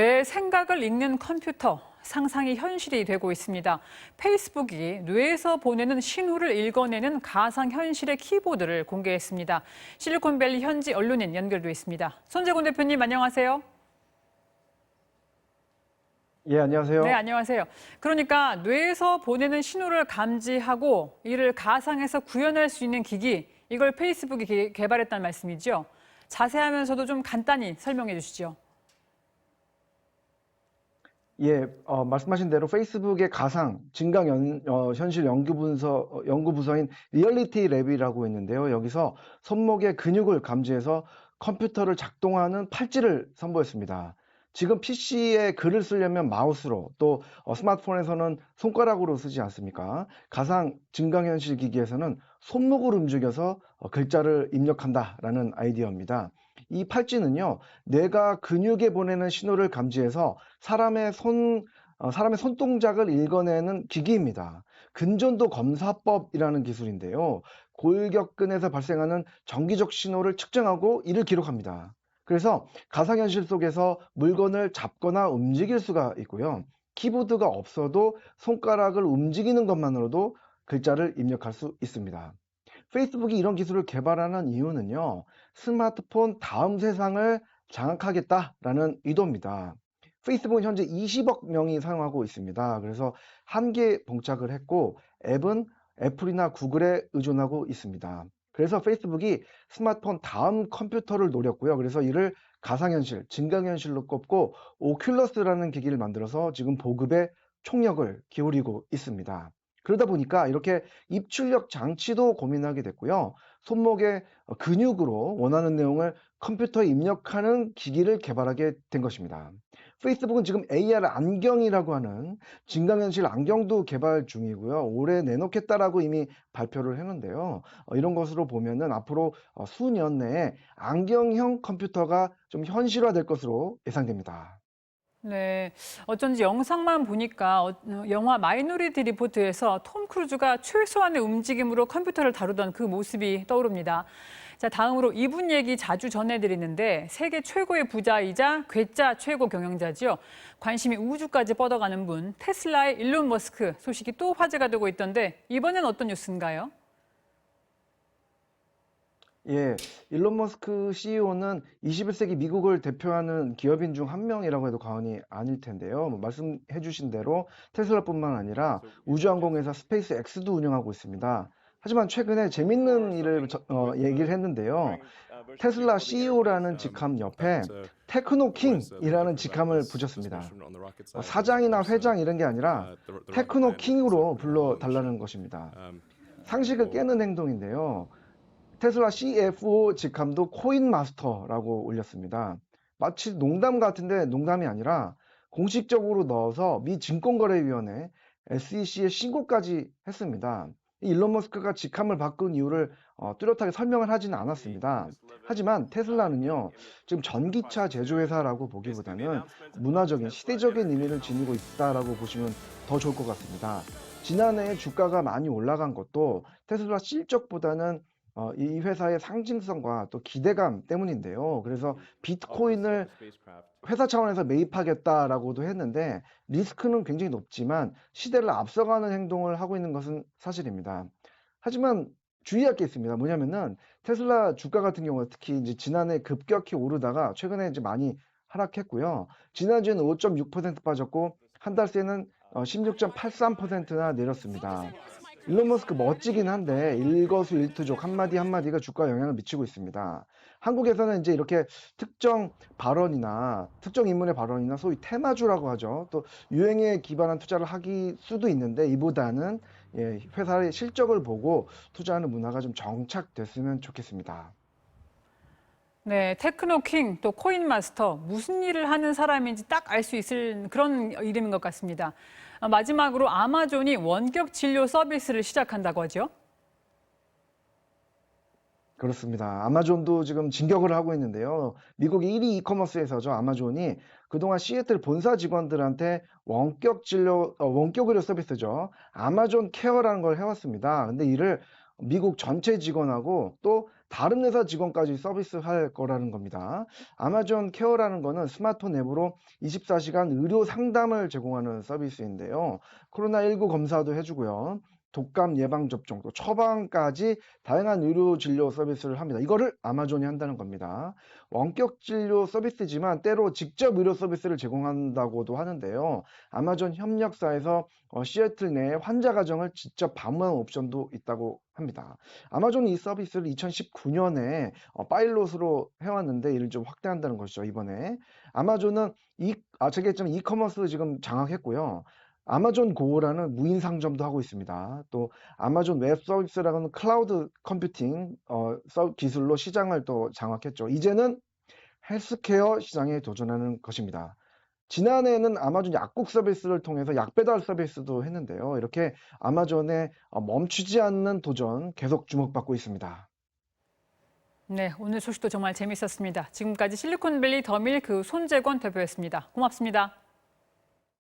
내 생각을 읽는 컴퓨터, 상상이 현실이 되고 있습니다. 페이스북이 뇌에서 보내는 신호를 읽어내는 가상현실의 키보드를 공개했습니다. 실리콘밸리 현지 언론인 연결돼 있습니다. 손재곤 대표님 안녕하세요. 예, 안녕하세요. 네, 안녕하세요. 그러니까 뇌에서 보내는 신호를 감지하고 이를 가상에서 구현할 수 있는 기기, 이걸 페이스북이 개발했다는 말씀이죠. 자세하면서도 좀 간단히 설명해 주시죠. 예, 말씀하신 대로 페이스북의 가상 증강 현실 연구부서인 리얼리티 랩이라고 있는데요. 여기서 손목의 근육을 감지해서 컴퓨터를 작동하는 팔찌를 선보였습니다. 지금 PC에 글을 쓰려면 마우스로 또 스마트폰에서는 손가락으로 쓰지 않습니까? 가상 증강현실 기기에서는 손목을 움직여서 글자를 입력한다라는 아이디어입니다. 이 팔찌는요, 뇌가 근육에 보내는 신호를 감지해서 사람의 손동작을 읽어내는 기기입니다. 근전도 검사법이라는 기술인데요. 골격근에서 발생하는 정기적 신호를 측정하고 이를 기록합니다. 그래서 가상현실 속에서 물건을 잡거나 움직일 수가 있고요. 키보드가 없어도 손가락을 움직이는 것만으로도 글자를 입력할 수 있습니다. 페이스북이 이런 기술을 개발하는 이유는요, 스마트폰 다음 세상을 장악하겠다라는 의도입니다. 페이스북은 현재 20억 명이 사용하고 있습니다. 그래서 한계 봉착을 했고, 앱은 애플이나 구글에 의존하고 있습니다. 그래서 페이스북이 스마트폰 다음 컴퓨터를 노렸고요. 그래서 이를 가상현실, 증강현실로 꼽고 오큘러스라는 기기를 만들어서 지금 보급에 총력을 기울이고 있습니다. 그러다 보니까 이렇게 입출력 장치도 고민하게 됐고요. 손목의 근육으로 원하는 내용을 컴퓨터에 입력하는 기기를 개발하게 된 것입니다. 페이스북은 지금 AR 안경이라고 하는 증강현실 안경도 개발 중이고요. 올해 내놓겠다라고 이미 발표를 했는데요. 이런 것으로 보면은 앞으로 수년 내에 안경형 컴퓨터가 좀 현실화될 것으로 예상됩니다. 네, 어쩐지 영상만 보니까 영화 마이너리티 리포트에서 톰 크루즈가 최소한의 움직임으로 컴퓨터를 다루던 그 모습이 떠오릅니다. 자, 다음으로 이분 얘기 자주 전해드리는데 세계 최고의 부자이자 괴짜 최고 경영자지요. 관심이 우주까지 뻗어가는 분, 테슬라의 일론 머스크 소식이 또 화제가 되고 있던데 이번엔 어떤 뉴스인가요? 예, 일론 머스크 CEO는 21세기 미국을 대표하는 기업인 중 한 명이라고 해도 과언이 아닐 텐데요. 말씀해 주신 대로 테슬라뿐만 아니라 우주항공회사 스페이스 X도 운영하고 있습니다. 하지만 최근에 재밌는 일을 얘기를 했는데요. 테슬라 CEO라는 직함 옆에 테크노킹이라는 직함을 붙였습니다. 사장이나 회장 이런 게 아니라 테크노킹으로 불러달라는 것입니다. 상식을 깨는 행동인데요. 테슬라 CFO 직함도 코인마스터라고 올렸습니다. 마치 농담 같은데 농담이 아니라 공식적으로 넣어서 미 증권거래위원회 SEC에 신고까지 했습니다. 일론 머스크가 직함을 바꾼 이유를 뚜렷하게 설명을 하지는 않았습니다. 하지만 테슬라는요, 지금 전기차 제조회사라고 보기보다는 문화적인, 시대적인 의미를 지니고 있다라고 보시면 더 좋을 것 같습니다. 지난해 주가가 많이 올라간 것도 테슬라 실적보다는 이 회사의 상징성과 또 기대감 때문인데요. 그래서 비트코인을 회사 차원에서 매입하겠다라고도 했는데 리스크는 굉장히 높지만 시대를 앞서가는 행동을 하고 있는 것은 사실입니다. 하지만 주의할 게 있습니다. 뭐냐면은 테슬라 주가 같은 경우 특히 이제 지난해 급격히 오르다가 최근에 이제 많이 하락했고요. 지난주에는 5.6% 빠졌고 한 달 새는 16.83%나 내렸습니다. 일론 머스크 멋지긴 한데 일거수일투족 한마디 한마디가 주가에 영향을 미치고 있습니다. 한국에서는 이제 이렇게 특정 발언이나 특정 인물의 발언이나 소위 테마주라고 하죠. 또 유행에 기반한 투자를 하기 수도 있는데 이보다는 회사의 실적을 보고 투자하는 문화가 좀 정착됐으면 좋겠습니다. 네, 테크노킹 또 코인마스터 무슨 일을 하는 사람인지 딱 알 수 있을 그런 이름인 것 같습니다. 마지막으로 아마존이 원격 진료 서비스를 시작한다고 하죠. 그렇습니다. 아마존도 지금 진격을 하고 있는데요. 미국의 1위 이커머스 회사죠. 아마존이 그동안 시애틀 본사 직원들한테 원격 의료 서비스죠. 아마존 케어라는 걸 해왔습니다. 근데 이를 미국 전체 직원하고 또 다른 회사 직원까지 서비스할 거라는 겁니다. 아마존 케어라는 거는 스마트폰 앱으로 24시간 의료 상담을 제공하는 서비스인데요. 코로나19 검사도 해주고요. 독감 예방 접종, 또 처방까지 다양한 의료 진료 서비스를 합니다. 이거를 아마존이 한다는 겁니다. 원격 진료 서비스지만 때로 직접 의료 서비스를 제공한다고도 하는데요. 아마존 협력사에서 시애틀 내 환자 가정을 직접 방문하는 옵션도 있다고 합니다. 아마존이 이 서비스를 2019년에 파일럿으로 해왔는데 이를 좀 확대한다는 것이죠, 이번에. 아마존은 제가 했지만 이커머스 지금 장악했고요. 아마존 고라는 무인 상점도 하고 있습니다. 또 아마존 웹 서비스라는 클라우드 컴퓨팅 기술로 시장을 또 장악했죠. 이제는 헬스케어 시장에 도전하는 것입니다. 지난해에는 아마존 약국 서비스를 통해서 약 배달 서비스도 했는데요. 이렇게 아마존의 멈추지 않는 도전 계속 주목받고 있습니다. 네, 오늘 소식도 정말 재밌었습니다. 지금까지 실리콘밸리 더밀크 손재권 대표였습니다. 고맙습니다.